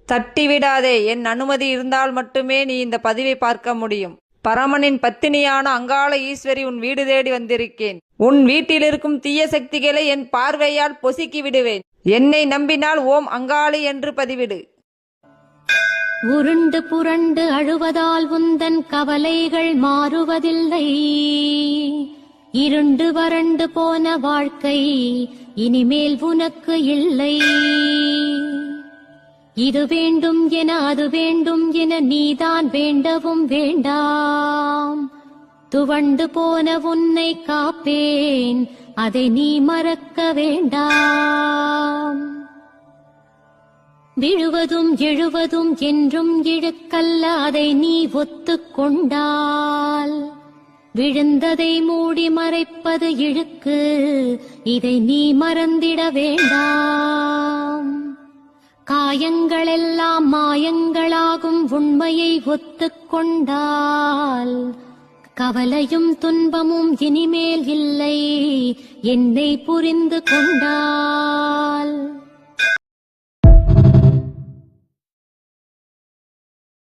தட்டிவிடாதே. என் அனுமதி இருந்தால் மட்டுமே நீ இந்த பதிவை பார்க்க முடியும். பரமனின் பத்தினியான அங்காள ஈஸ்வரி உன் வீடு தேடி வந்திருக்கேன். உன் வீட்டில் இருக்கும் தீய சக்திகளை என் பார்வையால் பொசுக்கி விடுவேன். என்னை நம்பினால் ஓம் அங்காளி என்று பதிவிடு. உருண்டு புரண்டு அழுவதால் உந்தன் கவலைகள் மாறுவதில்லை. இருண்டு வறண்டு போன வாழ்க்கை இனிமேல் உனக்கு இல்லை. இது வேண்டும் என அது வேண்டும் என நீதான் வேண்டவும் வேண்டாம். துவண்டு போன உன்னை காப்பேன், அதை நீ மறக்க வேண்டாம். விழுவதும் எழுவதும் என்றும் இழுக்கல்ல, அதை நீ ஒத்துக்கொண்டால். விழுந்ததை மூடி மறைப்பது இழுக்கு, இதை நீ மறந்திட வேண்டாம். காயங்களெல்லாம் மாயங்களாகும், உண்மையை ஒத்துக்கொண்டால். கவலையும் துன்பமும் இனிமேல் இல்லை, என்னை புரிந்து கொண்டால்.